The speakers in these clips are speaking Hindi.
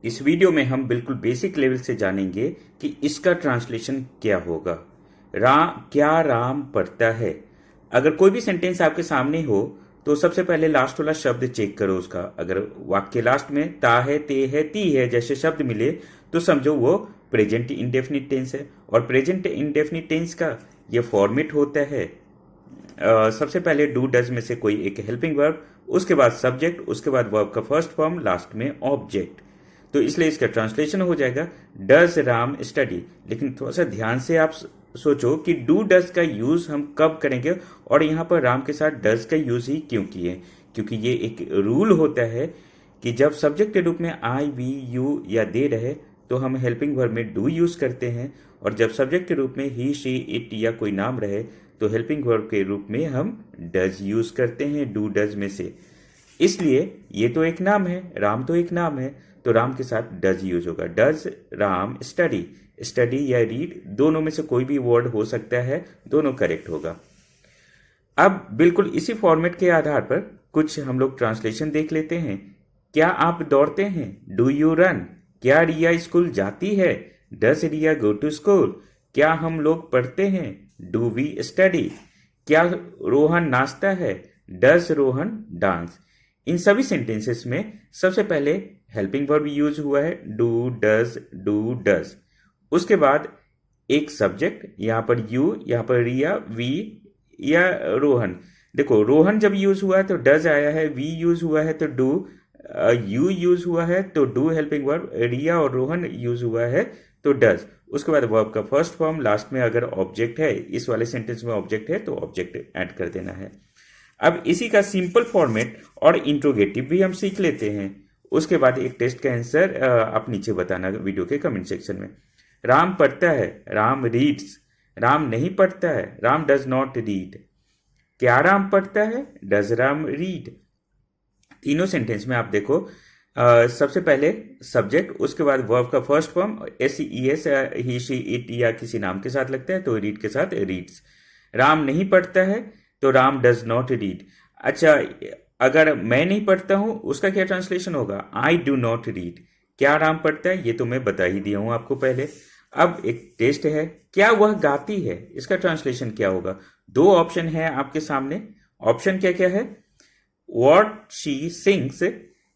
इस वीडियो में हम बिल्कुल बेसिक लेवल से जानेंगे कि इसका ट्रांसलेशन क्या होगा। क्या राम पढ़ता है। अगर कोई भी सेंटेंस आपके सामने हो तो सबसे पहले लास्ट वाला शब्द चेक करो उसका। अगर वाक्य लास्ट में ता है, ते है, ती है जैसे शब्द मिले तो समझो वो प्रेजेंट इंडेफिनिट टेंस है। और प्रेजेंट इंडेफिनिट टेंस का ये फॉर्मेट होता है सबसे पहले डू डज में से कोई एक हेल्पिंग वर्ब, उसके बाद सब्जेक्ट, उसके बाद वर्ब का फर्स्ट फॉर्म, लास्ट में ऑब्जेक्ट। तो इसलिए इसका ट्रांसलेशन हो जाएगा डज राम स्टडी। लेकिन थोड़ा सा ध्यान से आप सोचो कि डू डज का यूज हम कब करेंगे और यहाँ पर राम के साथ डज का यूज ही क्यों किए। क्योंकि ये एक रूल होता है कि जब सब्जेक्ट के रूप में आई, वी, यू या दे रहे तो हम हेल्पिंग वर्ब में डू यूज करते हैं, और जब सब्जेक्ट के रूप में ही, शी, इट या कोई नाम रहे तो हेल्पिंग वर्ब के रूप में हम डज यूज करते हैं डू डज में से। इसलिए ये तो एक नाम है, राम तो एक नाम है, तो राम के साथ डज यूज होगा। Does Ram study. स्टडी या रीड दोनों में से कोई भी वर्ड हो सकता है, दोनों करेक्ट होगा। अब बिल्कुल इसी फॉर्मेट के आधार पर कुछ हम लोग ट्रांसलेशन देख लेते हैं। क्या आप दौड़ते हैं? Do you run? क्या रिया स्कूल जाती है? Does Riya go to school? क्या हम लोग पढ़ते हैं? Do we study? क्या रोहन नाचता है? Does Rohan dance? इन सभी सेंटेंसेस में सबसे पहले हेल्पिंग वर्ब यूज हुआ है डू डज। उसके बाद एक सब्जेक्ट, यहां पर यू, यहां पर रिया, वी या रोहन। देखो रोहन जब यूज हुआ है तो डज आया है, वी यूज हुआ है तो डू, यू यूज हुआ है तो डू हेल्पिंग वर्ब, रिया और रोहन यूज हुआ है तो डज। उसके बाद वर्ब का फर्स्ट फॉर्म, लास्ट में अगर ऑब्जेक्ट है, इस वाले सेंटेंस में ऑब्जेक्ट है तो ऑब्जेक्ट ऐड कर देना है। अब इसी का सिंपल फॉर्मेट और इंट्रोगेटिव भी हम सीख लेते हैं। उसके बाद एक टेस्ट का आंसर आप नीचे बताना वीडियो के कमेंट सेक्शन में। राम पढ़ता है, राम रीड्स। राम नहीं पढ़ता है, राम डज नॉट रीड। क्या राम पढ़ता है? Does Ram read. तीनों सेंटेंस में आप देखो सबसे पहले सब्जेक्ट, उसके बाद वर्ब का first form, S E S, he, she, it या किसी नाम के साथ लगता है तो रीड के साथ रीड्स। राम नहीं पढ़ता है तो राम डज नॉट रीड। अच्छा, अगर मैं नहीं पढ़ता हूं उसका क्या ट्रांसलेशन होगा? I do not read. क्या राम पढ़ता है? ये तो मैं बता ही दिया हूं आपको पहले। अब एक टेस्ट है, क्या वह गाती है? इसका ट्रांसलेशन क्या होगा? दो ऑप्शन है आपके सामने। ऑप्शन क्या क्या है? व्हाट शी सिंग्स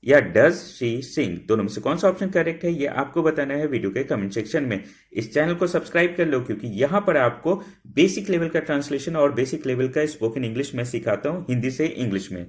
या डज शी सिंग। दोनों में से कौन सा ऑप्शन करेक्ट है ये आपको बताना है वीडियो के कमेंट सेक्शन में। इस चैनल को सब्सक्राइब कर लो क्योंकि यहां पर आपको बेसिक लेवल का ट्रांसलेशन और बेसिक लेवल का स्पोकन इंग्लिश में सिखाता हूं हिंदी से इंग्लिश में।